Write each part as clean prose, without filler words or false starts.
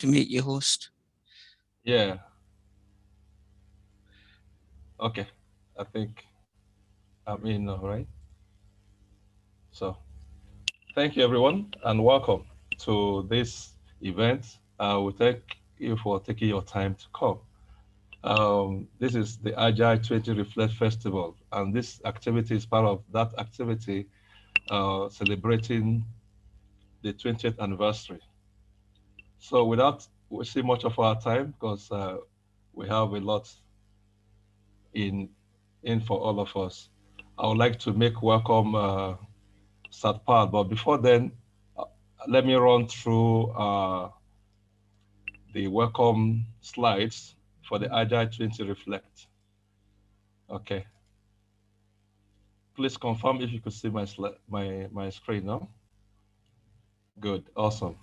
to make you host. Yeah. Okay. I think I'm in now, right? So thank you everyone and welcome to this event. We thank you for taking your time to come. This is the Agile 20 Reflect Festival, and this activity is part of that activity celebrating the 20th anniversary. So without wasting much of our time, because we have a lot in for all of us, I would like to make welcome Sathpal. But before then, uh, let me run through the welcome slides for the Agile 20 Reflect. Okay. Please confirm if you could see my screen now. Good, awesome.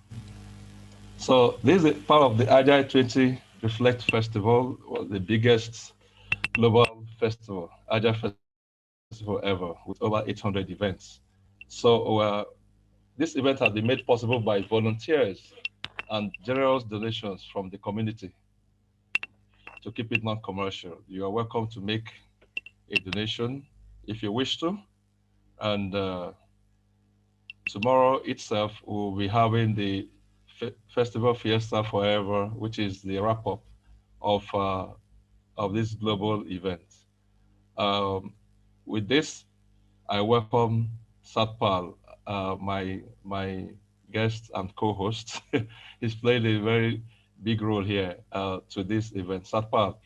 So this is part of the Agile 20 Reflect Festival, the biggest global festival, Agile festival ever, with over 800 events. So this event has been made possible by volunteers and generous donations from the community to keep it non-commercial. You are welcome to make a donation if you wish to. And tomorrow itself, we'll be having the Festival Fiesta Forever, which is the wrap-up of this global event. Um, with this, I welcome Sathpal, my guest and co-host. He's played a very big role here to this event. Sathpal,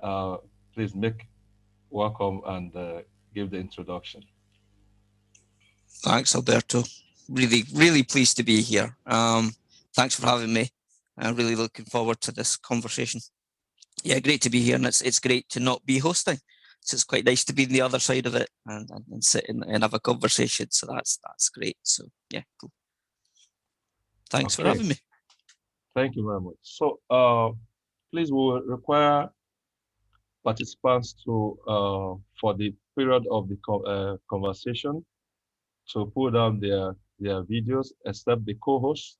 uh, please make welcome and give the introduction. Thanks, Alberto. Really pleased to be here. Thanks for having me. I'm really looking forward to this conversation. Yeah, great to be here, and it's great to not be hosting. So it's quite nice to be on the other side of it and sit and have a conversation. So that's great. So yeah, cool. Thanks for Okay, having me. thank you very much. So please, we will require participants to, for the period of the conversation, to put down their videos, except the co-host,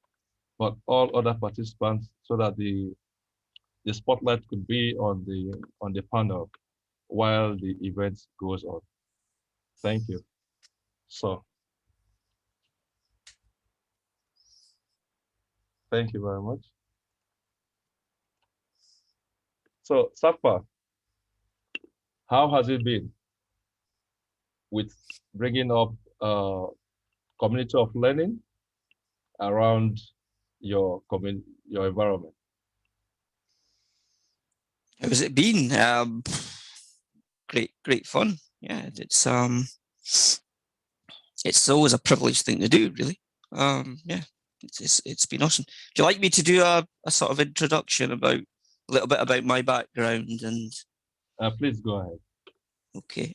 but all other participants, so that the spotlight could be on the panel while the event goes on. Thank you. So thank you very much. So Safa, how has it been with bringing up community of learning around your environment? How's it been? Great fun. Yeah, it's always a privileged thing to do, really. Yeah, it's been awesome. Do you like me to do a sort of introduction about a little bit about my background and? Please go ahead. Okay.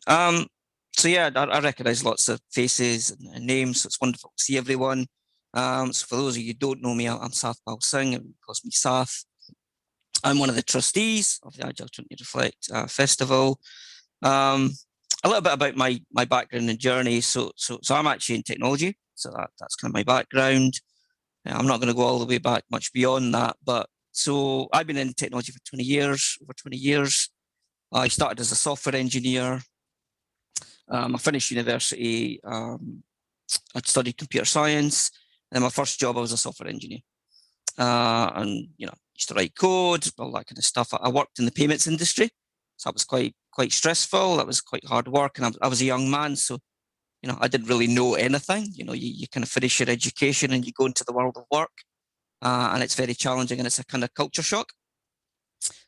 So yeah, I recognise lots of faces and names, so it's wonderful to see everyone. So for those of you who don't know me, I'm Sathpal Singh, and calls me Sath. I'm one of the trustees of the Agile 20 Reflect Festival. A little bit about my background and journey. So I'm actually in technology, so that's kind of my background. I'm not going to go all the way back much beyond that, but so I've been in technology for 20 years, over 20 years. I started as a software engineer. I finished university. I'd studied computer science, and my first job I was a software engineer. And used to write code, all that kind of stuff. I worked in the payments industry, so that was quite stressful. That was quite hard work, and I was a young man, so I didn't really know anything. You kind of finish your education and you go into the world of work, and it's very challenging, and it's a kind of culture shock.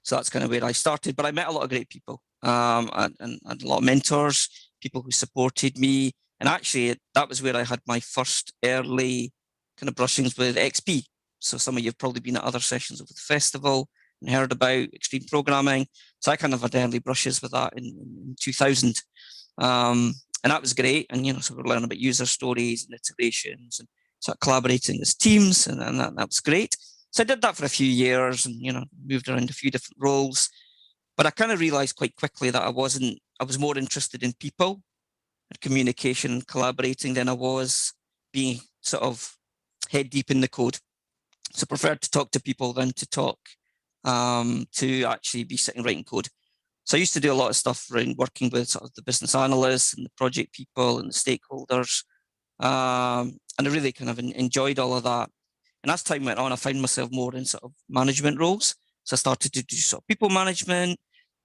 So that's kind of where I started. But I met a lot of great people, and a lot of mentors, people who supported me. And actually, that was where I had my first early kind of brushings with XP. So some of you have probably been at other sessions over the festival and heard about extreme programming. So I kind of had early brushes with that in 2000. And that was great. And, so we learned about user stories and iterations and start collaborating as teams. And that was great. So I did that for a few years and, moved around a few different roles. But I kind of realized quite quickly that I was more interested in people and communication and collaborating than I was being sort of head deep in the code. So preferred to talk to people than to talk to actually be sitting writing code. So I used to do a lot of stuff around working with sort of the business analysts and the project people and the stakeholders. And I really kind of enjoyed all of that. And as time went on, I found myself more in sort of management roles. So I started to do sort of people management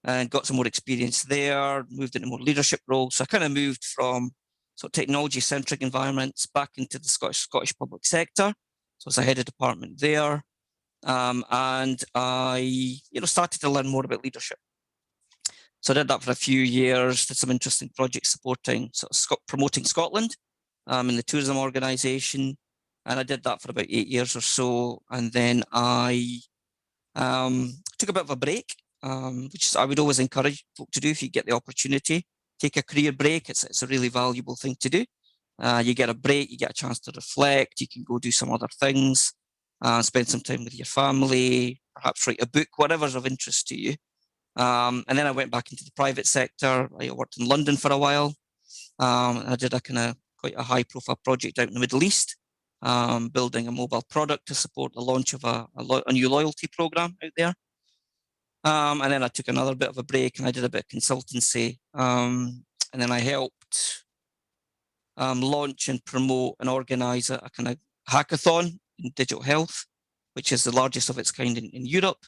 and got some more experience there, moved into more leadership roles. So I kind of moved from sort of technology-centric environments back into the Scottish public sector. So I was a head of department there. And I started to learn more about leadership. So I did that for a few years, did some interesting projects supporting promoting Scotland in the tourism organisation. And I did that for about 8 years or so. And then I took a bit of a break, which I would always encourage folk to do if you get the opportunity. Take a career break. It's a really valuable thing to do. You get a break, you get a chance to reflect, you can go do some other things, spend some time with your family, perhaps write a book, whatever's of interest to you. And then I went back into the private sector. I worked in London for a while. I did a kind of quite a high profile project out in the Middle East, building a mobile product to support the launch of a new loyalty program out there. And then I took another bit of a break and I did a bit of consultancy. And then I helped launch and promote and organise a kind of hackathon in digital health, which is the largest of its kind in Europe.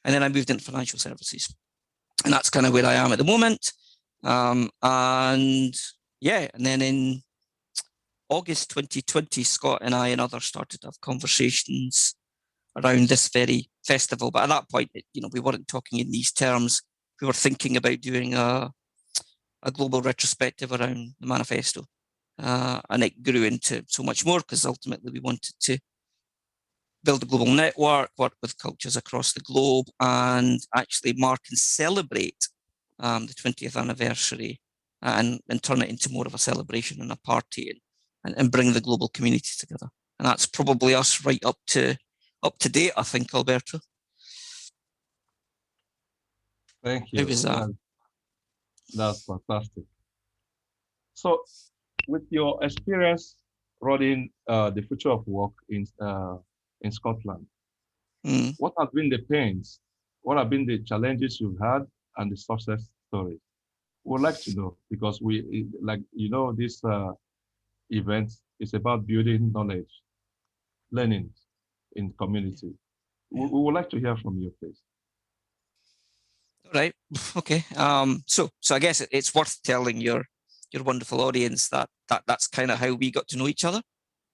And then I moved into financial services. And that's kind of where I am at the moment. And then in August 2020, Scott and I and others started to have conversations around this very festival. But at that point, we weren't talking in these terms. We were thinking about doing a global retrospective around the manifesto. And it grew into so much more because ultimately we wanted to build a global network, work with cultures across the globe, and actually mark and celebrate the 20th anniversary and turn it into more of a celebration and a party and bring the global community together. And that's probably us right up to date, I think, Alberto. Thank you. How was that? That's fantastic. So, with your experience running the future of work in Scotland, what have been the pains? What have been the challenges you've had and the success stories? We'd like to know because this event is about building knowledge, learning in community. We would like to hear from you, please. Right. Okay. So I guess it's worth telling your wonderful audience that's kind of how we got to know each other.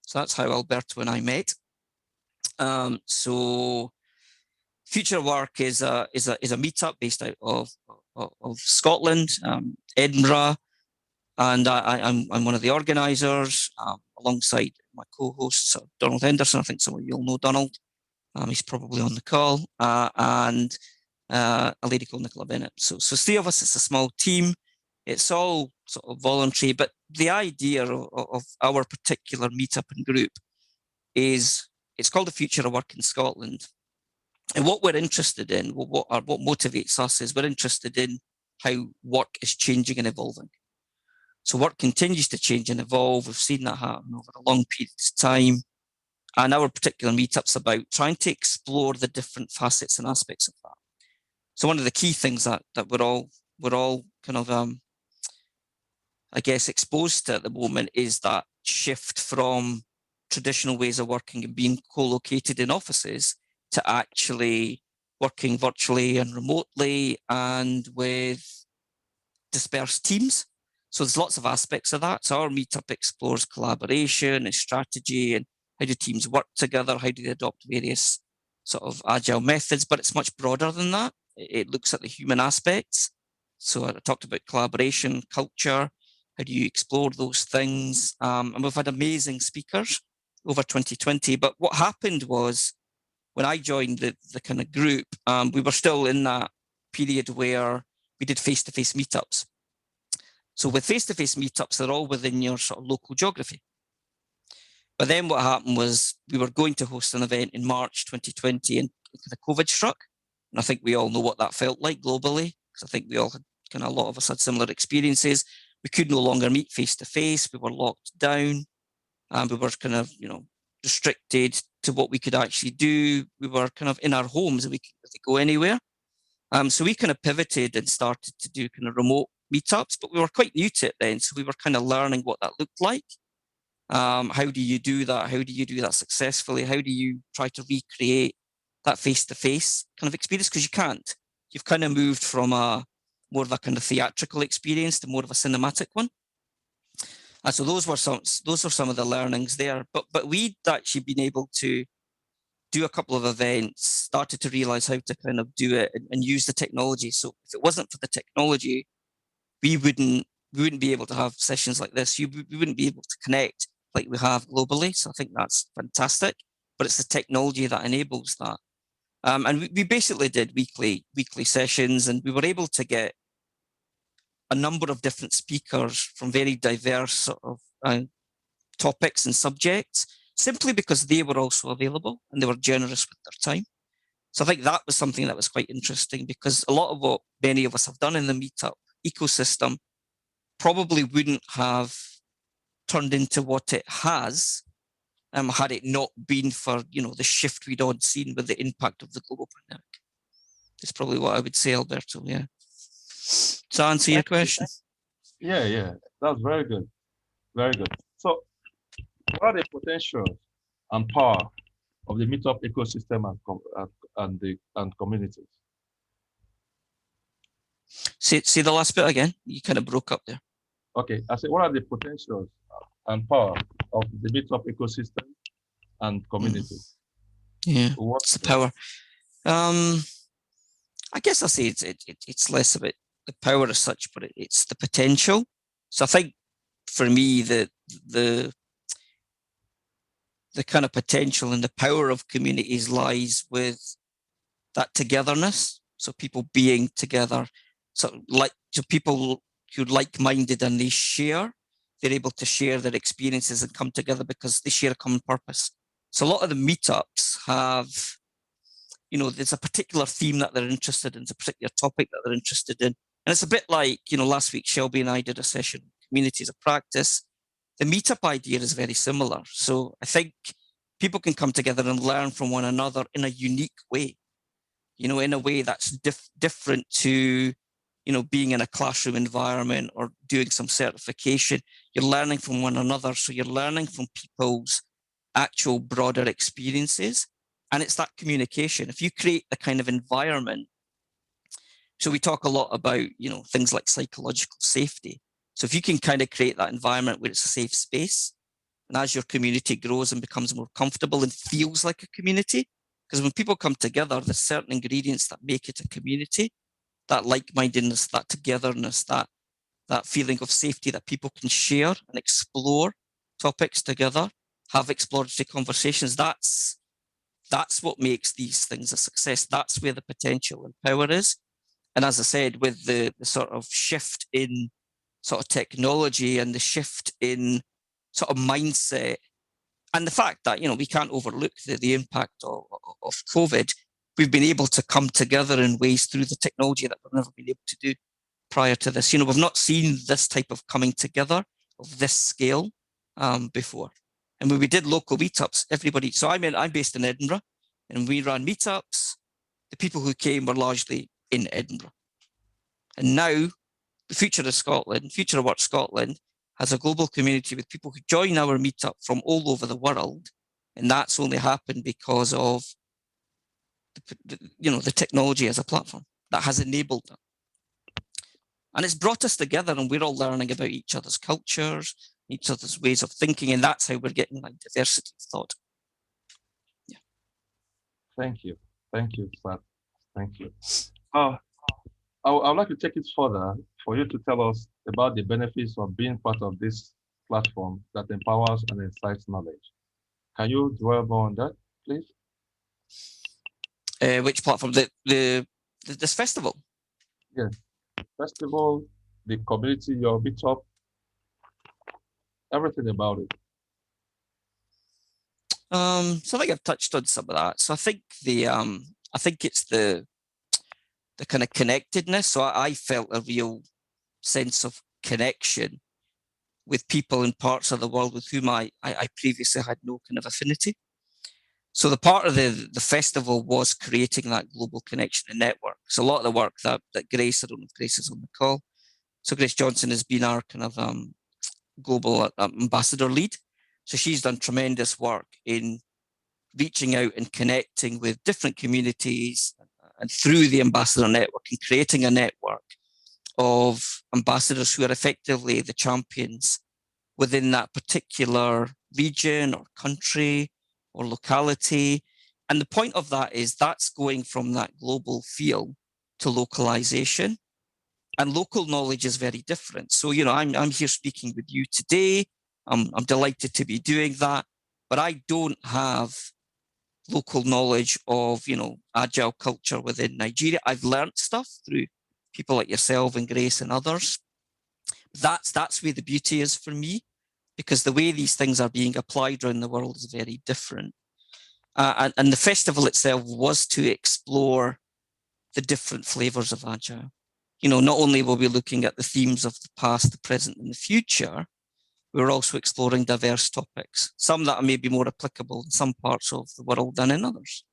So that's how Alberto and I met. So Future Work is a meetup based out of Scotland, Edinburgh, and I'm one of the organisers alongside my co-hosts Donald Henderson. I think some of you all know Donald. He's probably on the call, and a lady called Nicola Bennett. So three of us. It's a small team. It's all sort of voluntary, but the idea of our particular meetup and group is it's called the Future of Work in Scotland. And what we're interested in, what motivates us is we're interested in how work is changing and evolving. So work continues to change and evolve. We've seen that happen over a long period of time. And our particular meetup's about trying to explore the different facets and aspects of that. So one of the key things that we're all kind of, I guess, exposed to at the moment is that shift from traditional ways of working and being co-located in offices to actually working virtually and remotely and with dispersed teams. So there's lots of aspects of that. So our meetup explores collaboration and strategy and how do teams work together, how do they adopt various sort of agile methods, but it's much broader than that. It looks at the human aspects. So I talked about collaboration, culture, how do you explore those things? And we've had amazing speakers over 2020. But what happened was when I joined the kind of group, we were still in that period where we did face-to-face meetups. So with face-to-face meetups, they're all within your sort of local geography. But then what happened was we were going to host an event in March 2020 and the COVID struck. And I think we all know what that felt like globally, because I think we all had kind of a lot of us had similar experiences. We could no longer meet face-to-face. We were locked down. And we were kind of, restricted to what we could actually do. We were kind of in our homes and we could go anywhere. So we kind of pivoted and started to do kind of remote meetups, but we were quite new to it then. So we were kind of learning what that looked like. How do you do that? How do you do that successfully? How do you try to recreate that face-to-face kind of experience? Because you can't. You've kind of moved from a more of a kind of theatrical experience to more of a cinematic one. So those are some of the learnings there. But we'd actually been able to do a couple of events, started to realize how to kind of do it and use the technology. So if it wasn't for the technology, we wouldn't be able to have sessions like this. We wouldn't be able to connect like we have globally. So I think that's fantastic. But it's the technology that enables that. And we basically did weekly sessions, and we were able to get a number of different speakers from very diverse sort of topics and subjects, simply because they were also available and they were generous with their time. So I think that was something that was quite interesting, because a lot of what many of us have done in the Meetup ecosystem probably wouldn't have turned into what it has had it not been for, the shift we'd all seen with the impact of the global pandemic. That's probably what I would say, Alberto. Yeah. Does that answer your question? Yeah. That's very good. Very good. So what are the potentials and power of the Meetup ecosystem and communities? Say the last bit again. You kind of broke up there. Okay, I said, what are the potentials and power of the Meetup ecosystem and communities? Yeah, what's the power? I guess I say it's less about the power as such, but it's the potential. So I think for me, the kind of potential and the power of communities lies with that togetherness. So people being together, so people who are like-minded and they're able to share their experiences and come together because they share a common purpose. So a lot of the meetups have, there's a particular theme that they're interested in, it's a particular topic that they're interested in. And it's a bit like, last week, Shelby and I did a session, communities of practice. The meetup idea is very similar. So I think people can come together and learn from one another in a unique way, in a way that's different to, being in a classroom environment or doing some certification. You're learning from one another. So you're learning from people's actual broader experiences. And it's that communication. If you create the kind of environment, so we talk a lot about, things like psychological safety. So if you can kind of create that environment where it's a safe space, and as your community grows and becomes more comfortable and feels like a community, because when people come together, there's certain ingredients that make it a community, that like-mindedness, that togetherness, that feeling of safety that people can share and explore topics together, have exploratory conversations. That's what makes these things a success. That's where the potential and power is. And as I said, with the sort of shift in sort of technology and the shift in sort of mindset, and the fact that, we can't overlook the impact of COVID, we've been able to come together in ways through the technology that we've never been able to do prior to this. We've not seen this type of coming together of this scale before. And when we did local meetups, so I'm based in Edinburgh, and we ran meetups. The people who came were largely in Edinburgh. And now the Future of Work Scotland has a global community with people who join our meetup from all over the world. And that's only happened because of the technology as a platform that has enabled that. And it's brought us together, and we're all learning about each other's cultures, each other's ways of thinking, and that's how we're getting like diversity of thought. Yeah. Thank you, Sath. Thank you. I would like to take it further for you to tell us about the benefits of being part of this platform that empowers and incites knowledge. Can you dwell more on that, please? Which platform? This festival? Yes, festival, the community, your meetup, everything about it. So I think I've touched on some of that. So I think it's the kind of connectedness. So I felt a real sense of connection with people in parts of the world with whom I previously had no kind of affinity. So the part of the festival was creating that global connection and network. So a lot of the work that Grace, I don't know if Grace is on the call. So Grace Johnson has been our kind of global ambassador lead. So she's done tremendous work in reaching out and connecting with different communities and through the ambassador network and creating a network of ambassadors who are effectively the champions within that particular region or country or locality. And the point of that is that's going from that global feel to localization. And local knowledge is very different. So, you know, I'm here speaking with you today. I'm delighted to be doing that, but I don't have local knowledge of, you know, agile culture within Nigeria. I've learned stuff through people like yourself and Grace and others. That's where the beauty is for me, because the way these things are being applied around the world is very different. And the festival itself was to explore the different flavors of agile. You know, not only will we be looking at the themes of the past, the present, and the future, we're also exploring diverse topics, some that are maybe more applicable in some parts of the world than in others.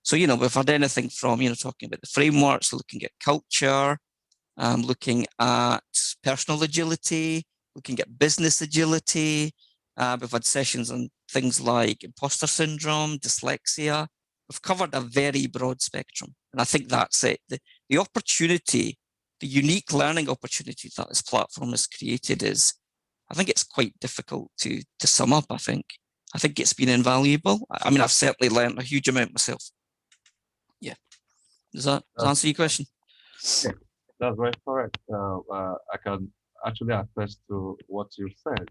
So, you know, we've had anything from, you know, talking about the frameworks, looking at culture, looking at personal agility, looking at business agility. We've had sessions on things like imposter syndrome, dyslexia. We've covered a very broad spectrum. And I think that's it. The opportunity, the unique learning opportunity that this platform has created is, I think it's quite difficult to sum up, I think. I think it's been invaluable. I mean, I've certainly learned a huge amount myself. Yeah. Does that answer your question? Yeah, that's very correct. I can actually attest to what you said,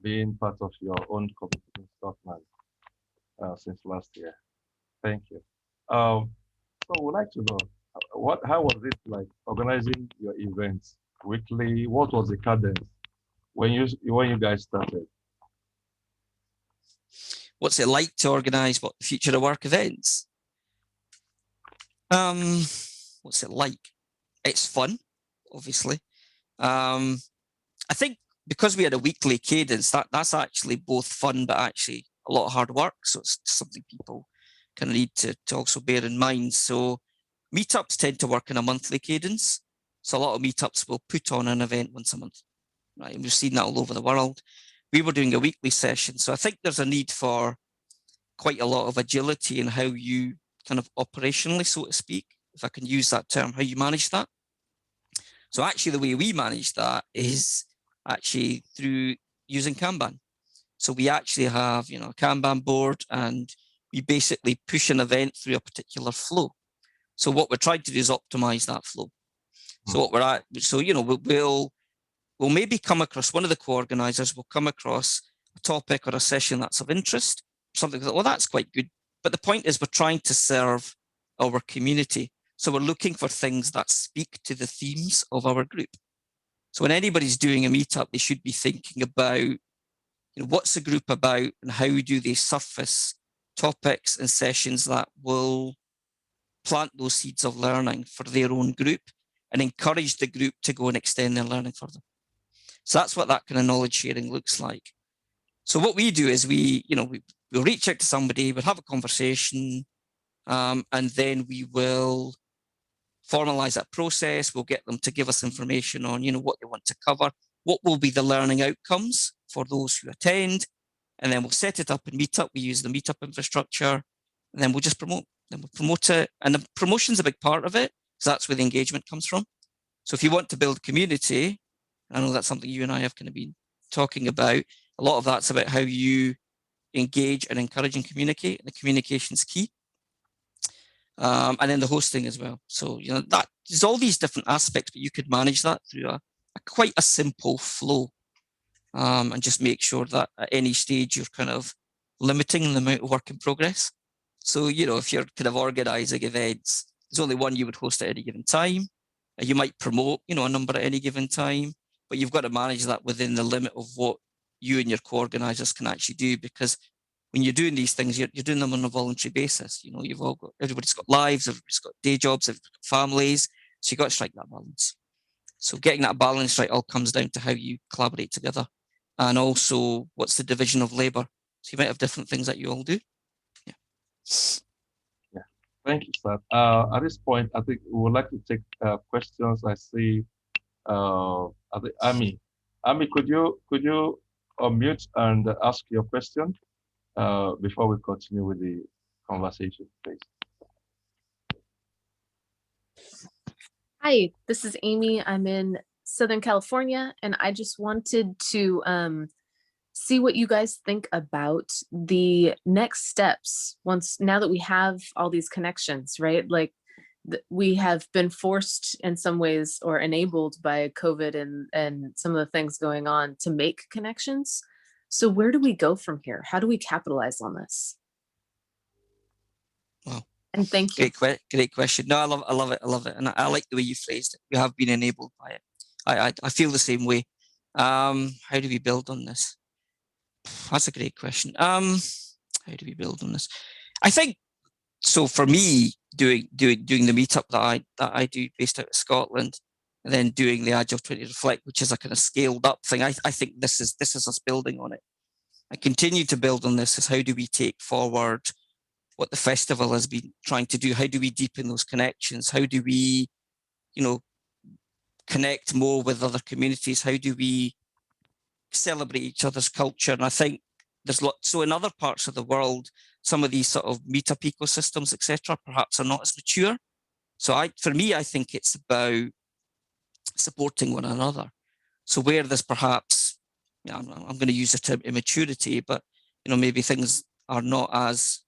being part of your own community in Scotland since last year. Thank you. So we'd like to know how was it like organizing your events weekly? What was the cadence when you guys started? What's it like to organise what the future of work events? What's it like? It's fun, obviously. I think because we had a weekly cadence, that's actually both fun, but actually a lot of hard work. So it's something people kind of need to also bear in mind. So meetups tend to work in a monthly cadence. So a lot of meetups will put on an event once a month, right? And we've seen that all over the world. We were doing a weekly session. So I think there's a need for quite a lot of agility in how you kind of operationally, so to speak, if I can use that term, how you manage that. So actually the way we manage that is actually through using Kanban. So we actually have, you know, a Kanban board, and we basically push an event through a particular flow. So what we're trying to do is optimize that flow. So what we're at, so, you know, we'll maybe come across, one of the co-organizers will come across a topic or a session that's of interest, something that, well, that's quite good. But the point is we're trying to serve our community. So we're looking for things that speak to the themes of our group. So when anybody's doing a meetup, they should be thinking about, you know, what's the group about and how do they surface topics and sessions that will plant those seeds of learning for their own group and encourage the group to go and extend their learning further. So that's what that kind of knowledge sharing looks like. So what we do is we'll reach out to somebody, we'll have a conversation, and then we will formalize that process. We'll get them to give us information on, you know, what they want to cover, what will be the learning outcomes for those who attend, and then we'll set it up in Meetup. We use the Meetup infrastructure, and then we'll just promote. Then we'll promote it, and the promotion's a big part of it, because that's where the engagement comes from. So if you want to build community, I know that's something you and I have kind of been talking about. A lot of that's about how you engage and encourage and communicate, and the communication's key. And then the hosting as well. So, you know, that there's all these different aspects, but you could manage that through a quite a simple flow, and just make sure that at any stage you're kind of limiting the amount of work in progress. So, you know, if you're kind of organizing events, there's only one you would host at any given time. You might promote, you know, a number at any given time, but you've got to manage that within the limit of what you and your co-organizers can actually do, because when you're doing these things, you're doing them on a voluntary basis. You know, everybody's got lives, everybody's got day jobs, everybody's got families. So you've got to strike that balance. So getting that balance right all comes down to how you collaborate together, and also what's the division of labour. So you might have different things that you all do. Yeah. Yeah. Thank you, Seth. At this point, I think we would like to take questions. I see. I think Ami. Ami, could you unmute and ask your question before we continue with the conversation, please? Hi, this is Amy. I'm in Southern California, and I just wanted to see what you guys think about the next steps now that we have all these connections, right? Like we have been forced in some ways or enabled by COVID and some of the things going on to make connections. So where do we go from here? How do we capitalize on this? Wow. And thank you. Great question. No, I love it. And I like the way you phrased it. We have been enabled by it. I feel the same way. How do we build on this? That's a great question. How do we build on this? I think so. For me, doing the meetup that I do based out of Scotland, and then doing the Agile 20 Reflect, which is a kind of scaled up thing. I think this is us building on it. I continue to build on this. Is how do we take forward what the festival has been trying to do? How do we deepen those connections? How do we, connect more with other communities? How do we celebrate each other's culture? And I think there's lots. So in other parts of the world, some of these sort of meetup ecosystems, etc., perhaps are not as mature. So for me, I think it's about supporting one another. So where there's perhaps, I'm going to use the term immaturity, but maybe things are not as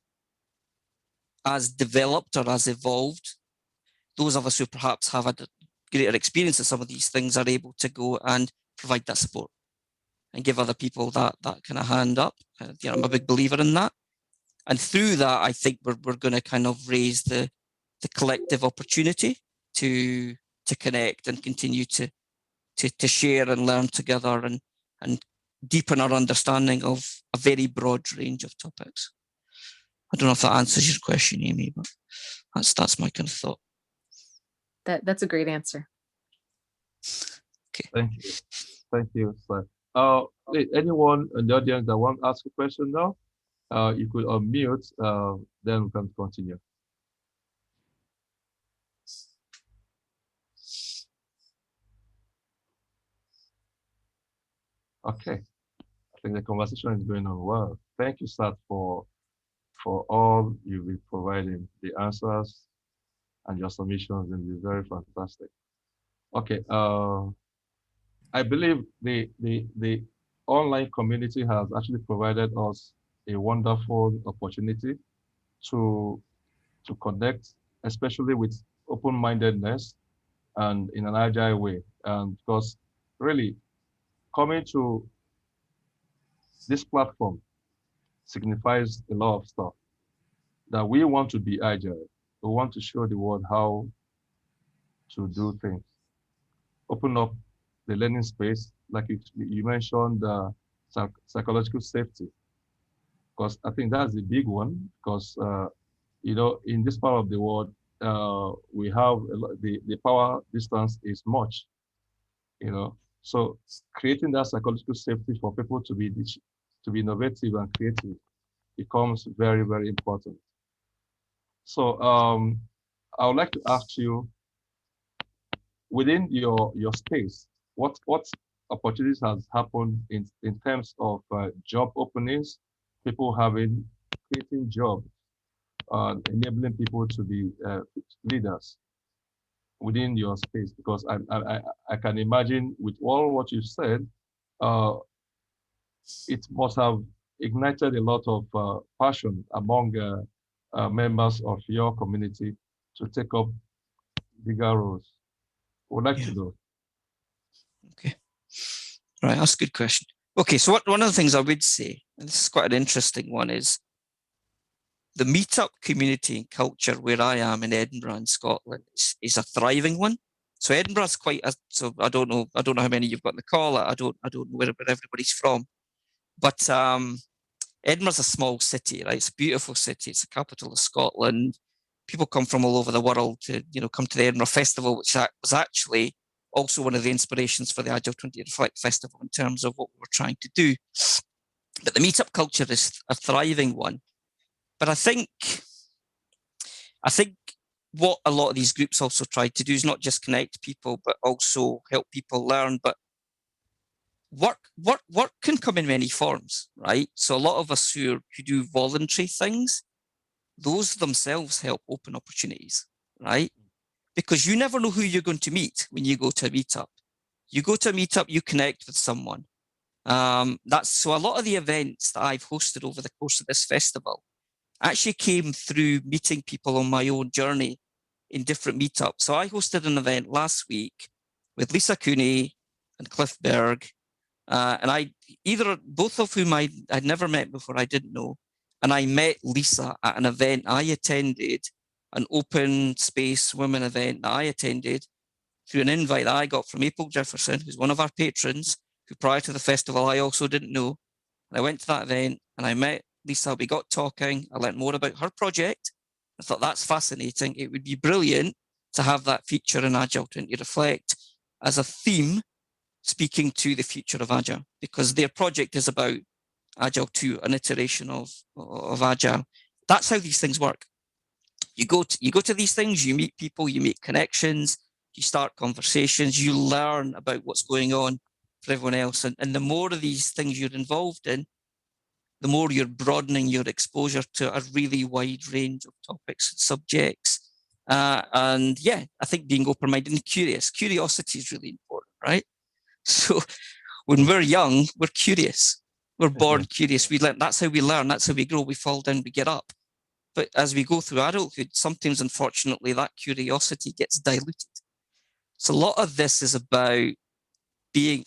developed or as evolved. Those of us who perhaps have a greater experience of some of these things are able to go and provide that support and give other people that kind of hand up. I'm a big believer in that. And through that, I think we're going to kind of raise the collective opportunity to connect and continue to share and learn together and deepen our understanding of a very broad range of topics. I don't know if that answers your question, Amy, but that's my kind of thought. That's a great answer. Okay. Thank you, sir. Anyone in the audience that want to ask a question now, you could unmute, then we can continue. Okay, I think the conversation is going on well. Thank you, Sat, for all you've been providing, the answers and your submissions, and it's very fantastic. Okay, I believe the online community has actually provided us a wonderful opportunity to connect, especially with open-mindedness and in an agile way. And because really coming to this platform signifies a lot of stuff, that we want to be agile. We want to show the world how to do things. Open up the learning space, like you mentioned, psychological safety, because I think that's the big one. Because in this part of the world, we have the power distance is much. So creating that psychological safety for people to be innovative and creative becomes very, very important. So I would like to ask you, within your space, what opportunities has happened in terms of job openings, people creating jobs, enabling people to be leaders within your space? Because I can imagine with all what you said, it must have ignited a lot of passion among members of your community to take up bigger roles. Would like to know. Okay. Right, that's a good question. Okay, so one of the things I would say, and this is quite an interesting one, is the meetup community and culture where I am in Edinburgh in Scotland is a thriving one. So Edinburgh's so I don't know how many you've got in the call. I don't know where everybody's from, but Edinburgh's a small city, right? It's a beautiful city. It's the capital of Scotland. People come from all over the world to come to the Edinburgh Festival, which was actually also one of the inspirations for the Agile 20 Reflect Festival in terms of what we're trying to do. But the meetup culture is a thriving one. But I think what a lot of these groups also try to do is not just connect people, but also help people learn. But work can come in many forms, right? So a lot of us who do voluntary things, those themselves help open opportunities, right? Because you never know who you're going to meet when you go to a meetup. You go to a meetup, you connect with someone. So a lot of the events that I've hosted over the course of this festival actually came through meeting people on my own journey in different meetups. So I hosted an event last week with Lisa Cooney and Cliff Berg, and both of whom I'd never met before, I didn't know. And I met Lisa at an event I attended, an open space women event that I attended through an invite that I got from April Jefferson, who's one of our patrons, who prior to the festival I also didn't know. And I went to that event and I met Lisa. We got talking. I learned more about her project. I thought that's fascinating. It would be brilliant to have that feature in Agile 20 Reflect as a theme speaking to the future of Agile, because their project is about Agile 2, an iteration of Agile. That's how these things work. You go to these things, you meet people, you make connections, you start conversations, you learn about what's going on for everyone else. And the more of these things you're involved in, the more you're broadening your exposure to a really wide range of topics and subjects. And yeah, I think being open-minded and curiosity is really important, right? So when we're young, we're curious. We're born curious. That's how we learn. That's how we grow. We fall down, we get up. But as we go through adulthood, sometimes, unfortunately, that curiosity gets diluted. So a lot of this is about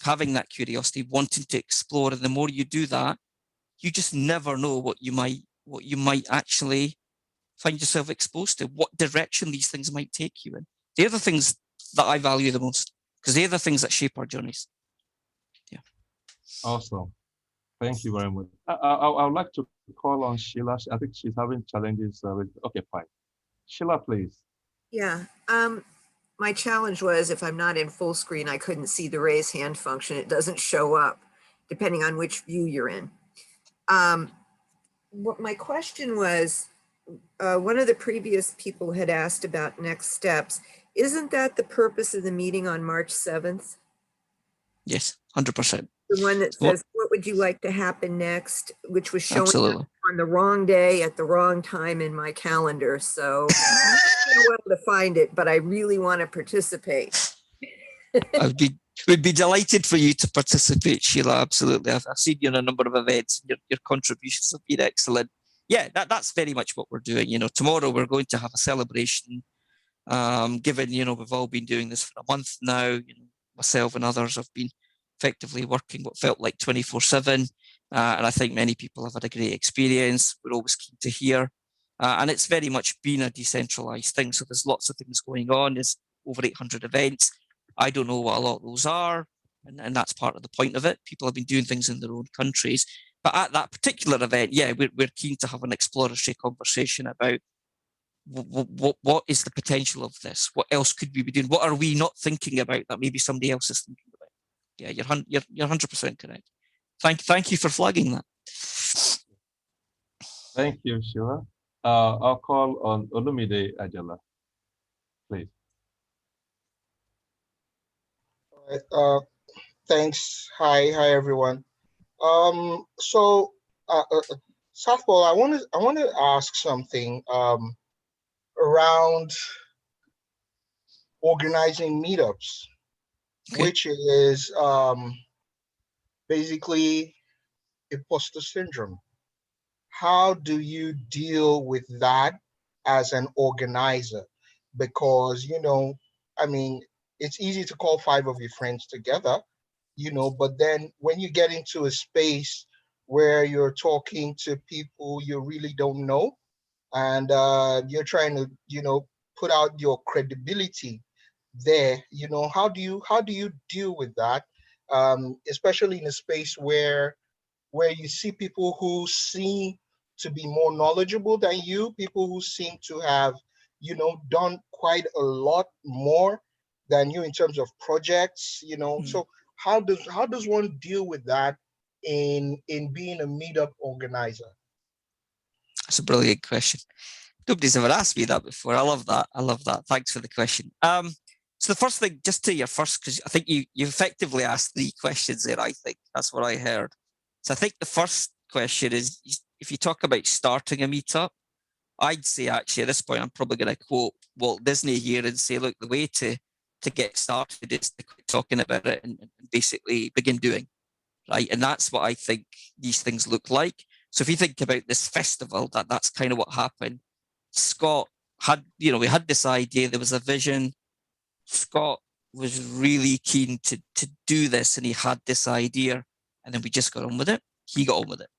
having that curiosity, wanting to explore. And the more you do that, you just never know what you might actually find yourself exposed to, what direction these things might take you in. They're the things that I value the most, because they're the things that shape our journeys. Yeah. Awesome. Thank you very much. I would like to call on Sheila. I think she's having challenges with, okay, fine. Sheila, please. Yeah. My challenge was if I'm not in full screen, I couldn't see the raise hand function. It doesn't show up depending on which view you're in. What my question was, one of the previous people had asked about next steps. Isn't that the purpose of the meeting on March 7th? Yes, 100%. The one that says, what would you like to happen next? Which was showing Absolutely. up on the wrong day at the wrong time in my calendar. So I'm not well to find it, but I really want to participate. We'd be delighted for you to participate, Sheila. Absolutely. I've seen you in a number of events. Your contributions have been excellent. Yeah, that's very much what we're doing. Tomorrow we're going to have a celebration. Given, we've all been doing this for a month now, myself and others have been effectively working what felt like 24/7. And I think many people have had a great experience. We're always keen to hear. And it's very much been a decentralized thing. So there's lots of things going on. There's over 800 events. I don't know what a lot of those are. And that's part of the point of it. People have been doing things in their own countries. But at that particular event, yeah, we're keen to have an exploratory conversation about what is the potential of this? What else could we be doing? What are we not thinking about that maybe somebody else is thinking about? Yeah, you're 100% correct. Thank you for flagging that. Thank you, Sheila. I'll call on Olumide Ajala, please. All right, thanks. Hi, everyone. So, Sathpal, I want to ask something around organizing meetups, okay, which is basically imposter syndrome. How do you deal with that as an organizer? Because, I mean, it's easy to call 5 of your friends together, but then when you get into a space where you're talking to people you really don't know, and you're trying to, put out your credibility there, how do you deal with that? Especially in a space where you see people who seem to be more knowledgeable than you, people who seem to have, done quite a lot more than you in terms of projects, you know. So how does one deal with that in being a meetup organizer? That's a brilliant question. Nobody's ever asked me that before. I love that. I love that. Thanks for the question. So the first thing, just to your first, because I think you effectively asked 3 questions there, I think. That's what I heard. So I think the first question is, if you talk about starting a meetup, I'd say actually at this point, I'm probably going to quote Walt Disney here and say, look, the way to get started is to quit talking about it and basically begin doing, right? And that's what I think these things look like. So if you think about this festival, that's kind of what happened. Scott had, we had this idea, there was a vision. Scott was really keen to do this, and he had this idea, and then we just got on with it. He got on with it.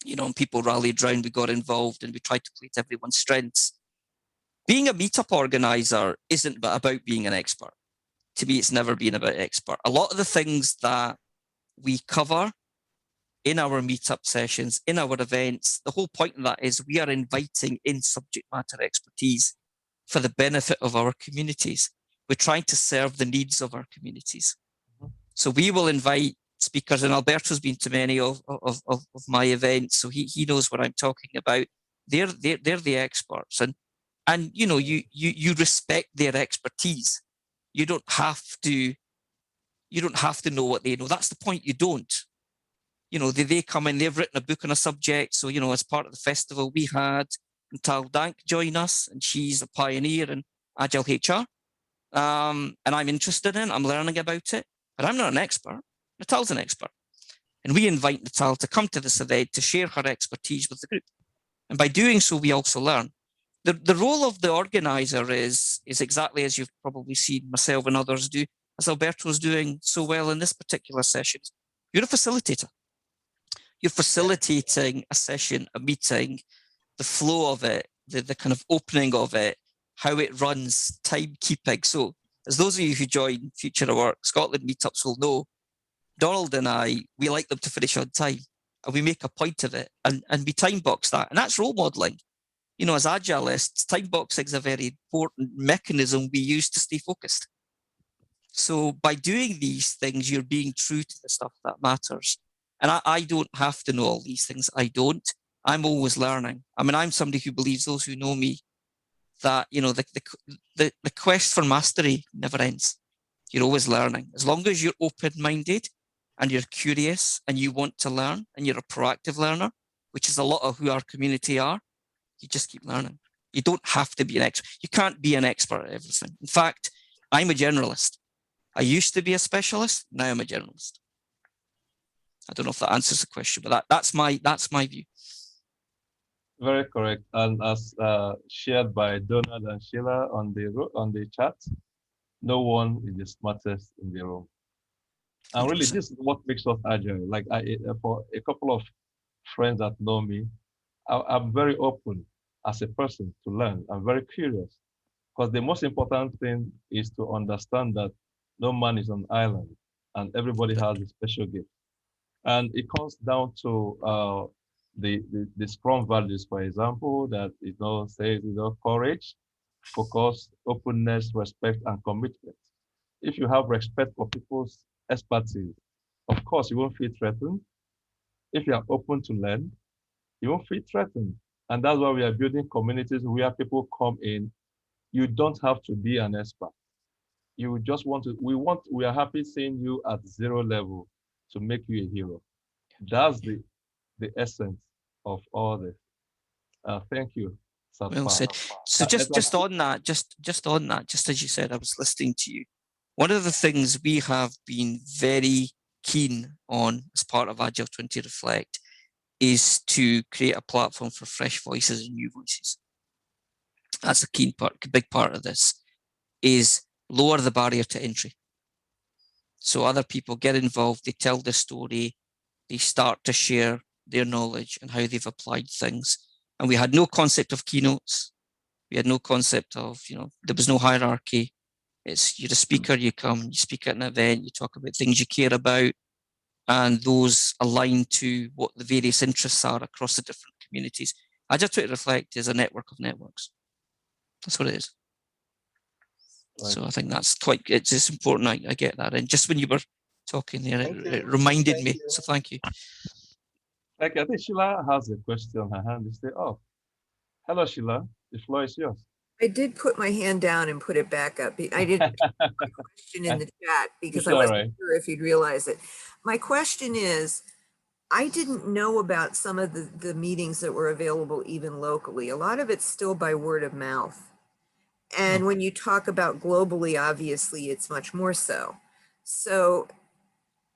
And people rallied around, we got involved, and we tried to play to everyone's strengths. Being a meetup organizer isn't about being an expert. To me, it's never been about expert. A lot of the things that we cover in our meetup sessions, in our events, the whole point of that is we are inviting in subject matter expertise for the benefit of our communities. We're trying to serve the needs of our communities. So we will invite speakers, and Alberto's been to many of my events, so he knows what I'm talking about. They're the experts, and you respect their expertise. You don't have to know what they know. That's the point. You don't. They come in, they've written a book on a subject. So, as part of the festival, we had Untitled Chapter join us, and she's a pioneer in Agile HR. And I'm interested in it, I'm learning about it, but I'm not an expert. Natal's an expert. And we invite Natal to come to this event to share her expertise with the group. And by doing so, we also learn. The role of the organizer is exactly as you've probably seen myself and others do, as Alberto's doing so well in this particular session. You're a facilitator. You're facilitating a session, a meeting, the flow of it, the kind of opening of it, how it runs, timekeeping. So as those of you who join Future of Work Scotland meetups will know, Donald and I, we like them to finish on time, and we make a point of it, and we time box that. And that's role modeling. As Agilists, time boxing is a very important mechanism we use to stay focused. So by doing these things, you're being true to the stuff that matters. And I don't have to know all these things. I don't. I'm always learning. I mean, I'm somebody who believes, those who know me, that the quest for mastery never ends. You're always learning. As long as you're open-minded and you're curious and you want to learn and you're a proactive learner, which is a lot of who our community are, you just keep learning. You don't have to be an expert. You can't be an expert at everything. In fact, I'm a generalist. I used to be a specialist. Now I'm a generalist. I don't know if that answers the question, but that's my view. Very correct. And as shared by Donald and Sheila on the chat, no one is the smartest in the room. And really, this is what makes us agile. Like for a couple of friends that know me, I'm very open as a person to learn. I'm very curious, because the most important thing is to understand that no man is an island and everybody has a special gift. And it comes down to the Scrum values, for example, that says courage, focus, openness, respect, and commitment. If you have respect for people's expertise, of course you won't feel threatened. If you are open to learn, you won't feel threatened. And that's why we are building communities where people come in. You don't have to be an expert. You just want to, we are happy seeing you at 0 level to make you a hero. That's the essence of all this. Thank you, Sathpal. Well said. So just on that, just as you said, I was listening to you. One of the things we have been very keen on as part of Agile 20 Reflect is to create a platform for fresh voices and new voices. That's a key part, a big part of this, is lower the barrier to entry. So other people get involved, they tell their story, they start to share their knowledge and how they've applied things. And we had no concept of keynotes. We had no concept of, there was no hierarchy. You're a speaker, you come, you speak at an event, you talk about things you care about, and those align to what the various interests are across the different communities. Agile 20 Reflect is a network of networks. That's what it is. Right. So I think that's it's just important I get that in. Just when you were talking there, it reminded me. So thank you. Okay, I think Sheila has a question on her hand. Is there? Oh, hello, Sheila. The floor is yours. I did put my hand down and put it back up. I didn't put a question in the chat because It's I all wasn't right. sure if you'd realize it. My question is, I didn't know about some of the meetings that were available even locally. A lot of it's still by word of mouth. And when you talk about globally, obviously it's much more so. So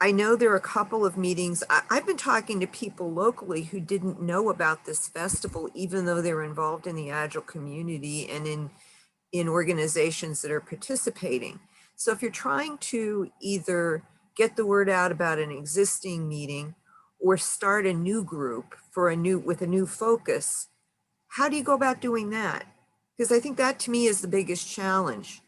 I know there are a couple of meetings. I've been talking to people locally who didn't know about this festival, even though they're involved in the Agile community and in organizations that are participating. So if you're trying to either get the word out about an existing meeting or start a new group with a new focus, how do you go about doing that? Because I think that to me is the biggest challenge.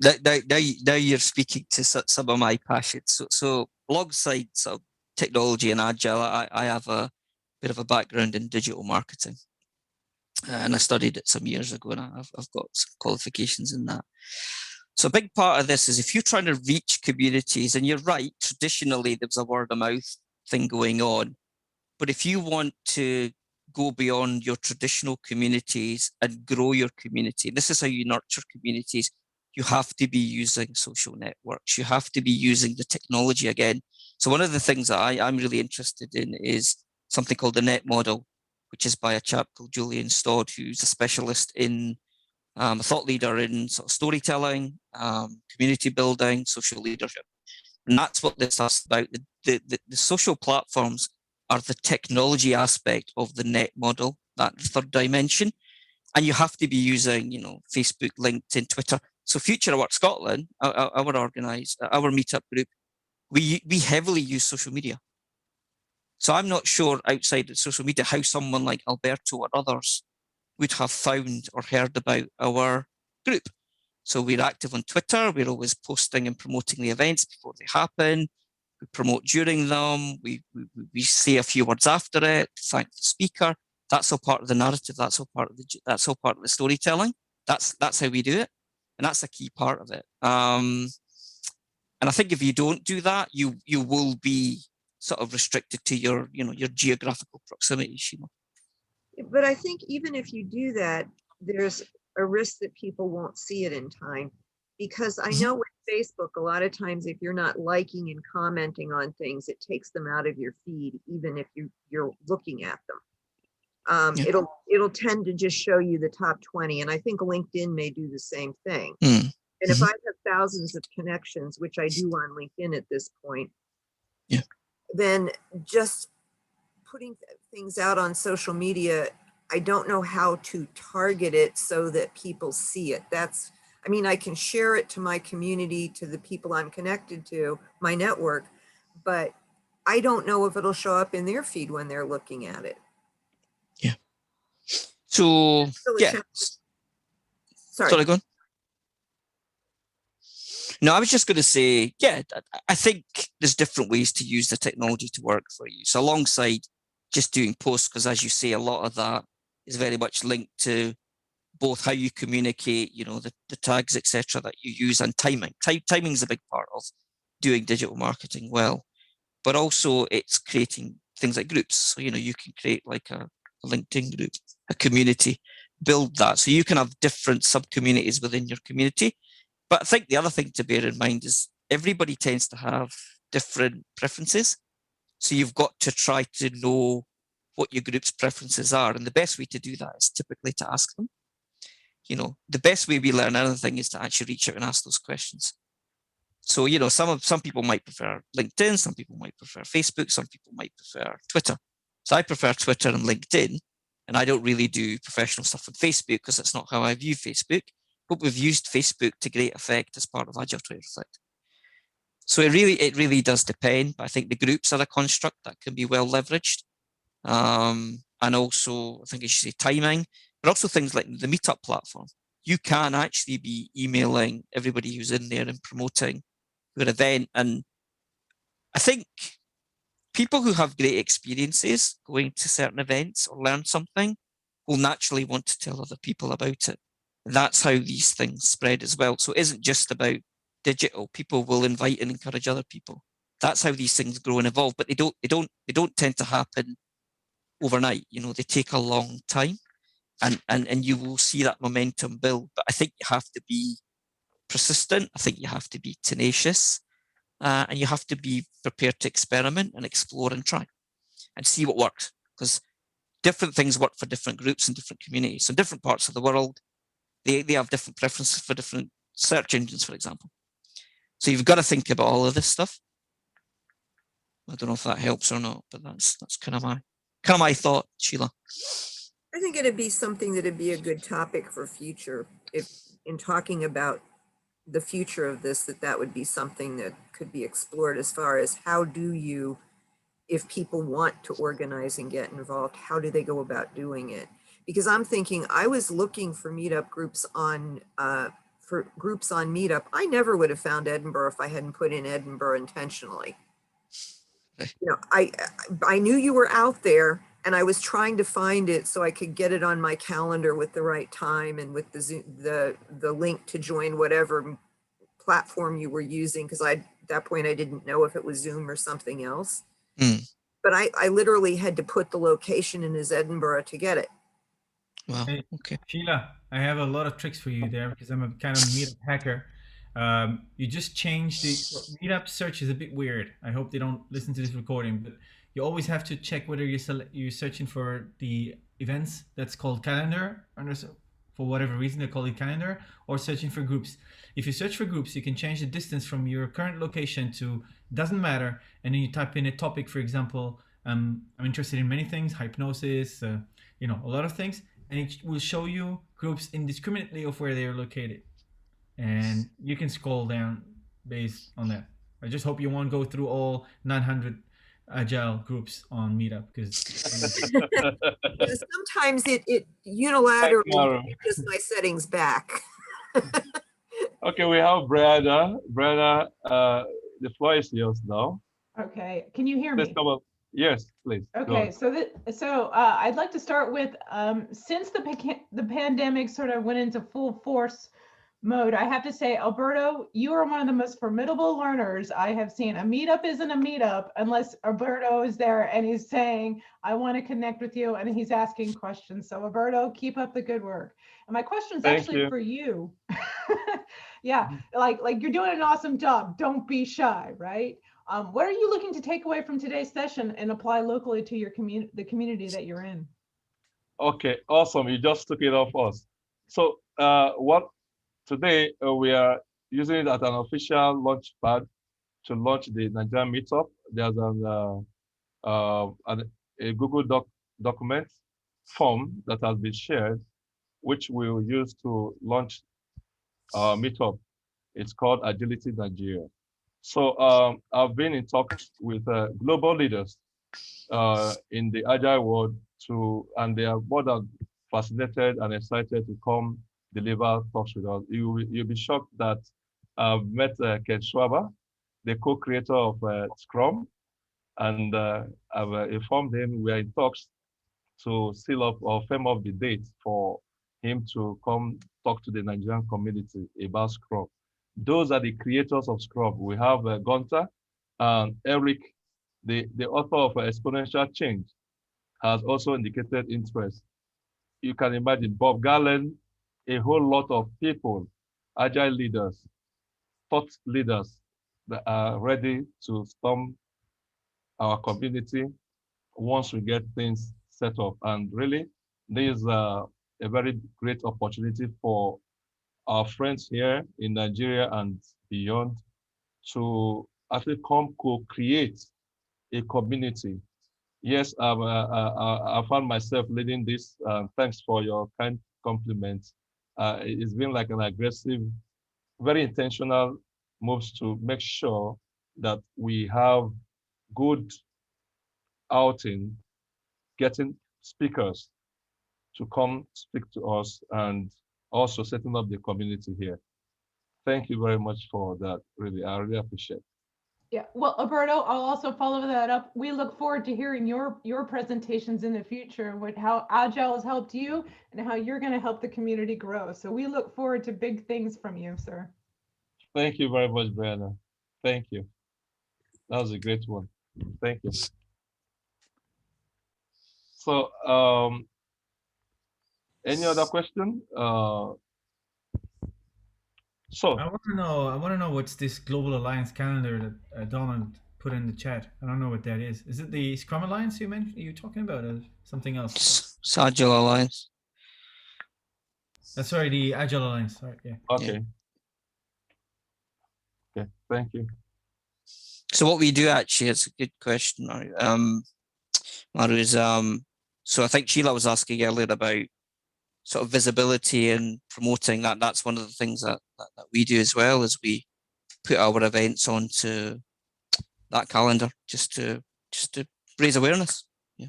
Now you're speaking to some of my passions. So alongside sort of technology and agile, I have a bit of a background in digital marketing, and I studied it some years ago, and I've got some qualifications in that. So a big part of this is if you're trying to reach communities, and you're right, traditionally there's a word of mouth thing going on, but if you want to go beyond your traditional communities and grow your community, this is how you nurture communities. You have to be using social networks. You have to be using the technology again. So one of the things that I'm really interested in is something called the net model, which is by a chap called Julian Stodd, who's a specialist in a thought leader in sort of storytelling, community building, social leadership. And that's what this is about. The social platforms are the technology aspect of the net model, that third dimension. And you have to be using, Facebook, LinkedIn, Twitter. So Future Work Scotland, our meetup group, we heavily use social media. So I'm not sure outside of social media how someone like Alberto or others would have found or heard about our group. So we're active on Twitter. We're always posting and promoting the events before they happen. We promote during them. We say a few words after it, thank the speaker. That's all part of the narrative. That's all part of the storytelling. That's how we do it, and that's a key part of it. And I think if you don't do that, you will be sort of restricted to your geographical proximity. But I think even if you do that, there's a risk that people won't see it in time. Because I know with Facebook, a lot of times if you're not liking and commenting on things, it takes them out of your feed, even if you're looking at them. It'll tend to just show you the top 20. And I think LinkedIn may do the same thing. And if I have thousands of connections, which I do on LinkedIn at this point, then just putting things out on social media, I don't know how to target it so that people see it. I can share it to my community, to the people I'm connected to, my network, but I don't know if it'll show up in their feed when they're looking at it. Yeah. So, yeah. Sorry, go on. No, I was just going to say, I think there's different ways to use the technology to work for you. So alongside just doing posts, because as you say, a lot of that is very much linked to both how you communicate, the tags, etc., that you use, and timing. Timing is a big part of doing digital marketing well, but also it's creating things like groups. So, you can create like a LinkedIn group, a community, build that. So you can have different sub-communities within your community. But I think the other thing to bear in mind is everybody tends to have different preferences. So you've got to try to know what your group's preferences are. And the best way to do that is typically to ask them. The best way we learn anything is to actually reach out and ask those questions. So, some people might prefer LinkedIn, some people might prefer Facebook, some people might prefer Twitter. So I prefer Twitter and LinkedIn, and I don't really do professional stuff on Facebook because that's not how I view Facebook. But we've used Facebook to great effect as part of Agile to Reflect. So it really does depend. But I think the groups are a construct that can be well leveraged. And also, I think I should say timing, but also things like the Meetup platform. You can actually be emailing everybody who's in there and promoting your event. And I think people who have great experiences going to certain events or learn something will naturally want to tell other people about it. that's how these things spread as well. So it isn't just about digital. People will invite and encourage other people. That's how these things grow and evolve, but they don't tend to happen overnight. You know, they take a long time, and you will see that momentum build. But I think you have to be persistent. I think you have to be tenacious, and you have to be prepared to experiment and explore and try and see what works, because different things work for different groups and different communities. So different parts of the world, they have different preferences for different search engines, for example. So you've got to think about all of this stuff. I don't know if that helps or not, but that's kind of my thought, Sheila. I think it'd be something that'd be a good topic for future. If in talking about the future of this, that would be something that could be explored as far as how do you, if people want to organize and get involved, how do they go about doing it? Because I'm thinking, I was looking for meetup groups on Meetup. I never would have found Edinburgh if I hadn't put in Edinburgh intentionally. You know, I knew you were out there, and I was trying to find it so I could get it on my calendar with the right time and with the link to join whatever platform you were using, because at that point I didn't know if it was Zoom or something else. But I literally had to put the location in as Edinburgh to get it. Wow. Hey, Okay. Sheila, I have a lot of tricks for you there because I'm a kind of meetup hacker. You just changed the Meetup Search is a bit weird. I hope they don't listen to this recording, but you always have to check whether you're searching for the events that's called calendar, for whatever reason they call it calendar, or searching for groups. If you search for groups, you can change the distance from your current location to doesn't matter, and then you type in a topic. For example, I'm interested in many things, hypnosis, a lot of things, and it will show you groups indiscriminately of where they are located. And you can scroll down based on that. I just hope you won't go through all 900 agile groups on Meetup, because sometimes it unilaterally changes my settings back. Okay, we have Brenda. Brenda, the floor is yours now. Okay, can you hear me? Come up. Yes, please. Okay, so I'd like to start with since the pandemic sort of went into full force mode, I have to say, Alberto, you are one of the most formidable learners I have seen. A meetup isn't a meetup unless Alberto is there and he's saying, I want to connect with you, and he's asking questions. So Alberto, keep up the good work. And my question is actually for you. Yeah, like you're doing an awesome job. Don't be shy, right? What are you looking to take away from today's session and apply locally to your the community that you're in? Okay, awesome. You just took it off us. So today we are using it as an official launch pad to launch the Nigerian Meetup. There's a Google document form that has been shared, which we will use to launch our Meetup. It's called Agility Nigeria. So I've been in talks with global leaders in the Agile world and they are more than fascinated and excited to come deliver talks with us. You'll be shocked that I've met Ken Schwaber, the co-creator of Scrum, and I've informed him we are in talks to seal up or firm up the date for him to come talk to the Nigerian community about Scrum. Those are the creators of Scrum. We have Gunther and Eric, the author of Exponential Change, has also indicated interest. You can imagine Bob Gallen, a whole lot of people, agile leaders, thought leaders that are ready to storm our community once we get things set up. And really, this is a very great opportunity for our friends here in Nigeria and beyond to actually come co-create a community. Yes, I found myself leading this. Thanks for your kind compliments. It's been like an aggressive, very intentional moves to make sure that we have good outing, getting speakers to come speak to us and also setting up the community here. Thank you very much for that. Really, I really appreciate it. Yeah, well, Alberto, I'll also follow that up. We look forward to hearing your presentations in the future with how Agile has helped you and how you're going to help the community grow. So we look forward to big things from you, sir. Thank you very much, Brianna. Thank you. That was a great one. Thank you. So, any other question? So I want to know what's this Global Alliance calendar that Donald put in the chat. I don't know what that is. Is it the Scrum Alliance you mentioned? You're talking about, or something else? It's Agile Alliance. Sorry, the Agile Alliance. Sorry, yeah. okay. Okay, thank you. So what we do actually, it's a good question, Maru. Maru, is so I think Sheila was asking earlier about sort of visibility and promoting that. That's one of the things that we do as well, is we put our events onto that calendar just to raise awareness. Yeah.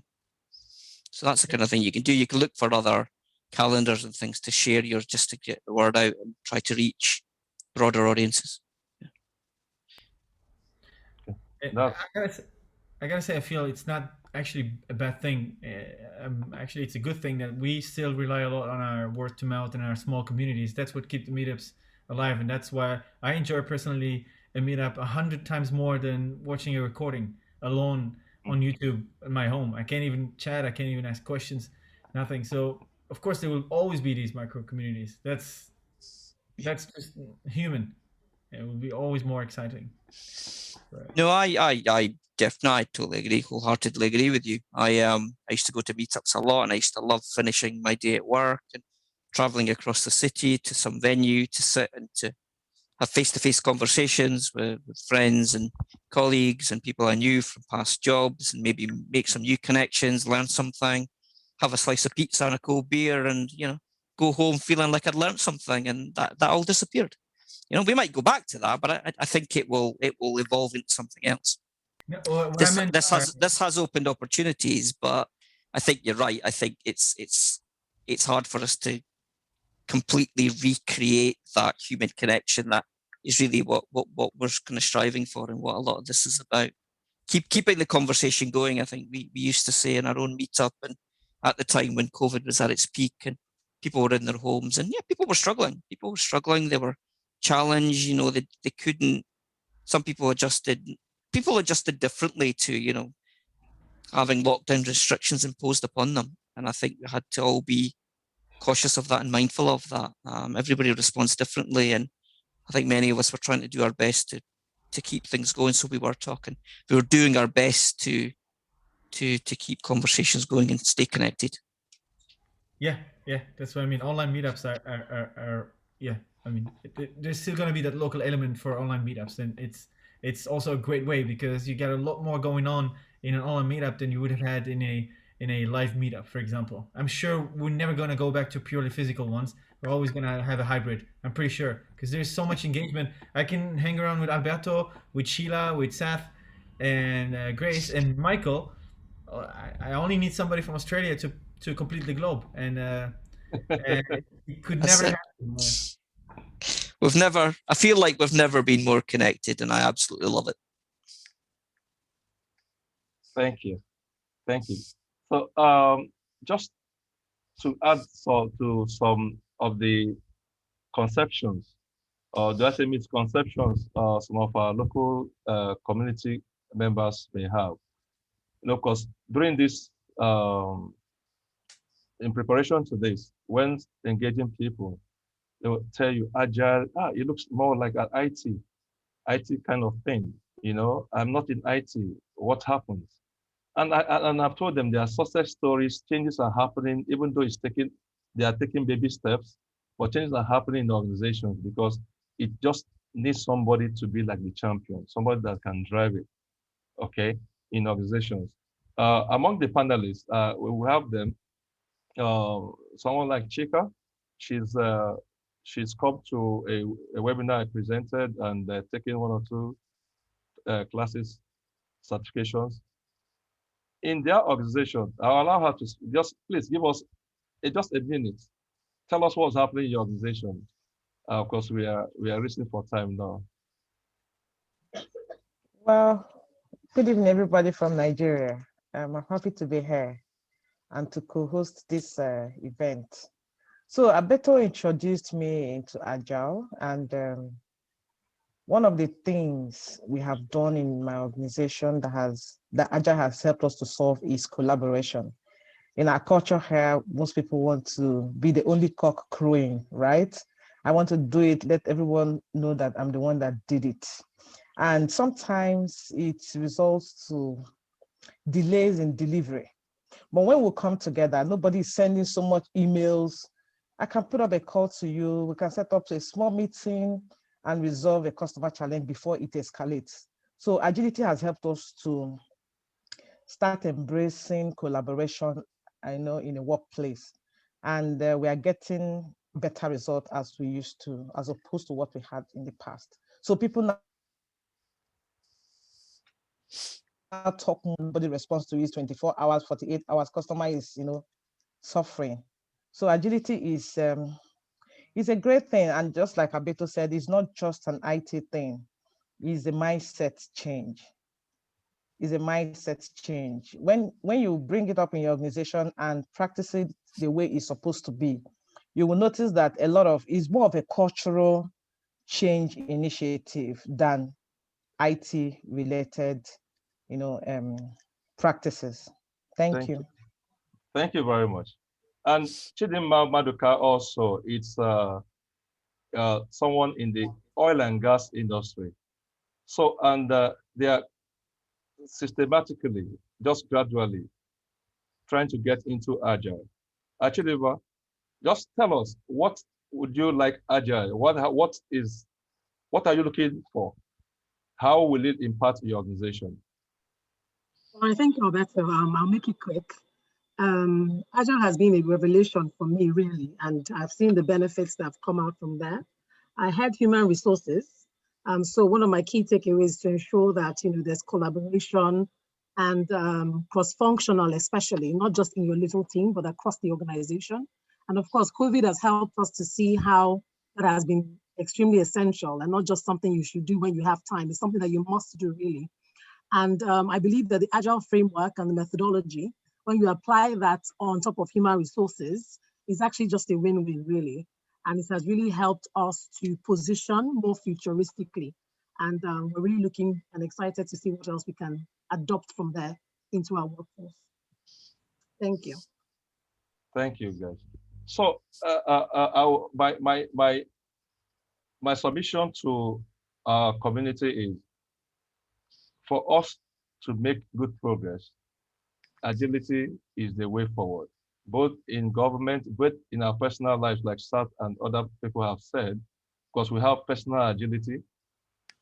So that's the kind of thing you can do. You can look for other calendars and things to share yours, just to get the word out and try to reach broader audiences. I gotta say, I feel it's not actually a bad thing. Actually, it's a good thing that we still rely a lot on our word to mouth and our small communities. That's what keeps the meetups alive, and that's why I enjoy personally a meetup 100 times more than watching a recording alone on YouTube in my home. I can't even chat. I can't even ask questions. Nothing. So of course there will always be these micro communities. That's just human. It will be always more exciting. Right. No, I definitely, I totally agree, wholeheartedly agree with you. I used to go to meetups a lot, and I used to love finishing my day at work and traveling across the city to some venue to sit and to have face-to-face conversations with friends and colleagues and people I knew from past jobs, and maybe make some new connections, learn something, have a slice of pizza and a cold beer, and go home feeling like I'd learned something, and that all disappeared. We might go back to that, but I think it will evolve into something else. No, This has opened opportunities, but I think you're right. I think it's hard for us to completely recreate that human connection that is really what we're kind of striving for, and what a lot of this is about. Keeping the conversation going. I think we used to say in our own meetup, and at the time when COVID was at its peak and people were in their homes, and people were struggling. They were challenged. They couldn't. Some people adjusted. People adjusted differently to having lockdown restrictions imposed upon them, and I think we had to all be cautious of that and mindful of that. Everybody responds differently, and I think many of us were trying to do our best to keep things going. So we were doing our best to keep conversations going and stay connected. Yeah, that's what I mean. Online meetups are yeah. I mean, there's still going to be that local element for online meetups, and it's also a great way because you get a lot more going on in an online meetup than you would have had in a live meetup, for example. I'm sure we're never going to go back to purely physical ones. We're always going to have a hybrid. I'm pretty sure, because there's so much engagement. I can hang around with Alberto, with Sheila, with Sath, and Grace and Michael. I only need somebody from Australia to complete the globe, and it could never happen. I feel like we've never been more connected, and I absolutely love it. Thank you. So just to add to some of the conceptions, or do I say misconceptions, some of our local community members may have. Because during this, in preparation to this, when engaging people, they will tell you agile, it looks more like an IT kind of thing. I'm not in IT. What happens? And I've told them there are success stories, changes are happening, even though they are taking baby steps, but changes are happening in organizations because it just needs somebody to be like the champion, somebody that can drive it, okay, in organizations. Among the panelists, we will have them, someone like Chika. She's come to a webinar I presented and taken one or two classes, certifications. In their organization, I'll allow her to just please give us just a minute. Tell us what's happening in your organization. Of course, we are reaching for time now. Well, good evening, everybody from Nigeria. I'm happy to be here and to co-host this event. So Alberto introduced me into Agile, and one of the things we have done in my organization that Agile has helped us to solve is collaboration. In our culture here, most people want to be the only cock crowing, right? I want to do it, let everyone know that I'm the one that did it. And sometimes it results to delays in delivery. But when we come together, nobody is sending so much emails. I can put up a call to you. We can set up a small meeting and resolve a customer challenge before it escalates. So agility has helped us to start embracing collaboration, I know, in a workplace. And we are getting better results as we used to, as opposed to what we had in the past. So people now talk, nobody responds to it 24 hours, 48 hours, customer is, suffering. So agility is a great thing. And just like Alberto said, it's not just an IT thing, it's a mindset change. Is a mindset change. When you bring it up in your organization and practice it the way it's supposed to be, you will notice that it's more of a cultural change initiative than IT related, practices. Thank you. Thank you very much. And Chidinma Maduka also, it's someone in the oil and gas industry. So, and they are systematically, just gradually, trying to get into Agile. Chidinma, just tell us, what would you like Agile? What are you looking for? How will it impact your organization? Well, I think, Alberto, I'll make it quick. Agile has been a revelation for me, really, and I've seen the benefits that have come out from there. I had human resources. So one of my key takeaways is to ensure that there's collaboration and cross-functional, especially, not just in your little team, but across the organization. And of course, COVID has helped us to see how that has been extremely essential and not just something you should do when you have time. It's something that you must do, really. And I believe that the Agile framework and the methodology, when you apply that on top of human resources, is actually just a win-win, really. And it has really helped us to position more futuristically. And we're really looking and excited to see what else we can adopt from there into our workforce. Thank you. Thank you, guys. So my submission to our community is, for us to make good progress, agility is the way forward, both in government, both in our personal lives, like Sath and other people have said, because we have personal agility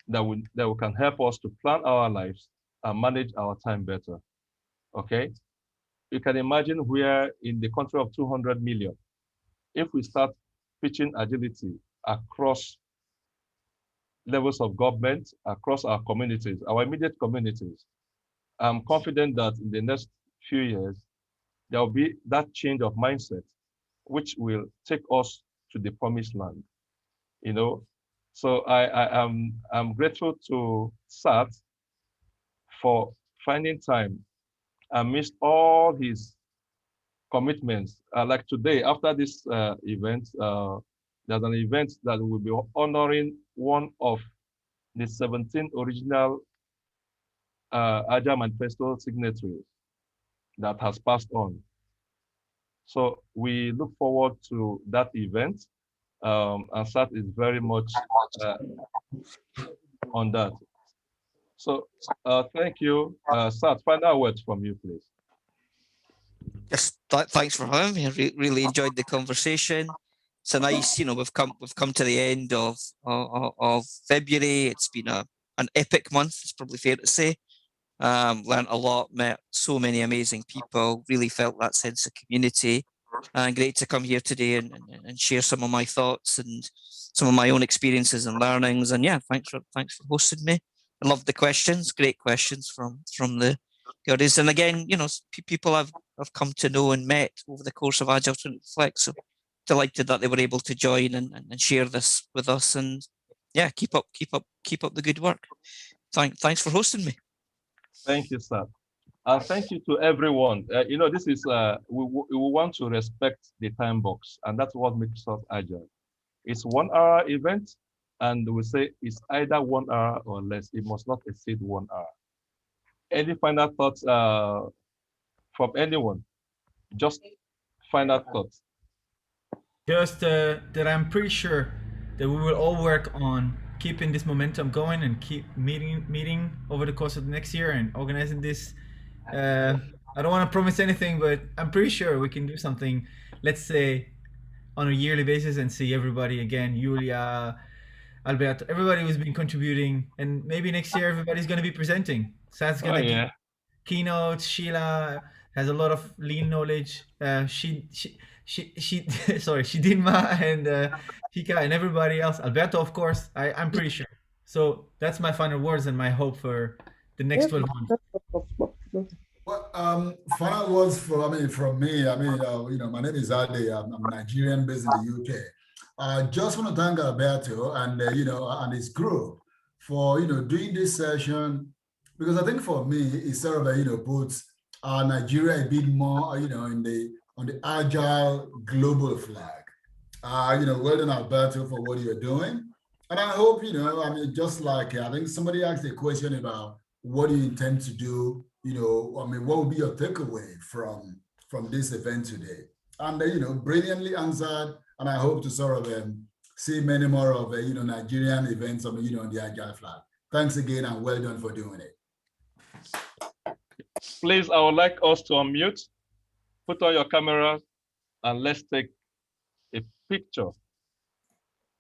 that can help us to plan our lives and manage our time better. Okay? You can imagine we're in the country of 200 million. If we start pitching agility across levels of government, across our communities, our immediate communities, I'm confident that in the next few years, there will be that change of mindset, which will take us to the promised land. So I'm grateful to Sath for finding time amidst all his commitments. Like today, after this event, there's an event that will be honoring one of the 17 original Agile Manifesto signatories that has passed on. So we look forward to that event, and Sath is very much on that. So thank you. Sath, final words from you, please. Yes, thanks for having me. I really enjoyed the conversation. It's a nice, we've come to the end of February. It's been an epic month, it's probably fair to say. Learned a lot, met so many amazing people, really felt that sense of community. And great to come here today and share some of my thoughts and some of my own experiences and learnings. And yeah, thanks for hosting me. I loved the questions, great questions from the audience. And again, people I've come to know and met over the course of Agile to Reflect. So delighted that they were able to join and share this with us. And yeah, keep up the good work. Thanks for hosting me. Thank you, sir. And thank you to everyone. This is, we want to respect the time box, and that's what makes us agile. It's 1 hour event, and we say it's either 1 hour or less. It must not exceed 1 hour. Any final thoughts from anyone? Just final thoughts. Just that I'm pretty sure that we will all work on keeping this momentum going and keep meeting over the course of the next year and organizing this. I don't want to promise anything, but I'm pretty sure we can do something, let's say, on a yearly basis and see everybody again, Julia, Alberto, everybody who's been contributing, and maybe next year everybody's going to be presenting. Sath's going to give keynotes. Sheila has a lot of lean knowledge. She sorry, Shidinma and Hika and everybody else. Alberto, of course, I'm pretty sure. So that's my final words and my hope for the next 12 months. Well, final words from me. My name is Ade. I'm Nigerian based in the UK. I just want to thank Alberto and and his group for doing this session, because I think for me it sort of puts Nigeria a bit more on the agile global flag. Well done, Alberto, for what you're doing, and I hope just like I think somebody asked a question about what do you intend to do. What would be your takeaway from this event today? And brilliantly answered. And I hope to sort of see many more of Nigerian events on the Agile flag. Thanks again, and well done for doing it. Please, I would like us to unmute, put on your cameras, and let's take a picture.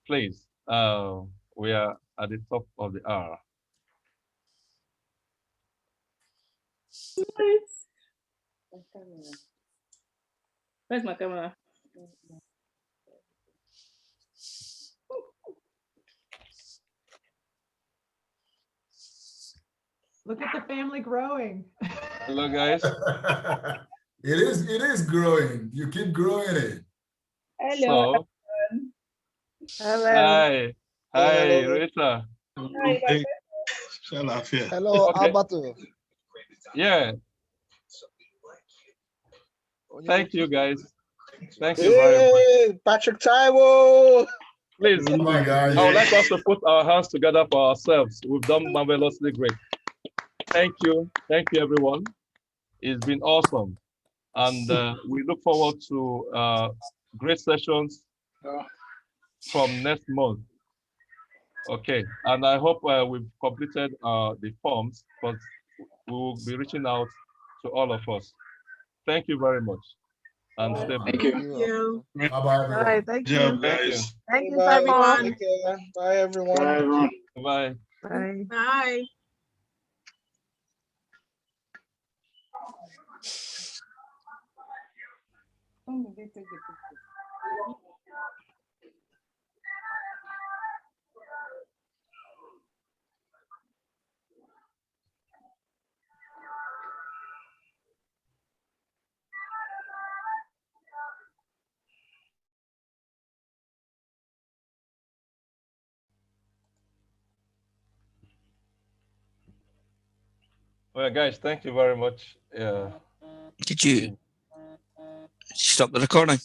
Please, we are at the top of the hour. Where's my camera? Look at the family growing. Hello, guys. It is growing. You keep growing it. Hello. So, hi, hello. Rita. Hi, hello, Okay. Alberto. Yeah. Thank you, guys. Thank you very much. Patrick Taiwo. Please, Oh my God. I would like us to put our hands together for ourselves. We've done marvelously great. Thank you, everyone. It's been awesome, and we look forward to great sessions from next month. Okay, and I hope we've completed the forms, but we will be reaching out to all of us. Thank you very much, and stay blessed. Thank you. Bye bye, everyone. Right, thank you. Thank you. Thank you, Bye, everyone. Take care. Bye, everyone. Bye. Bye. Bye. Well, guys, thank you very much. Did you stop the recording?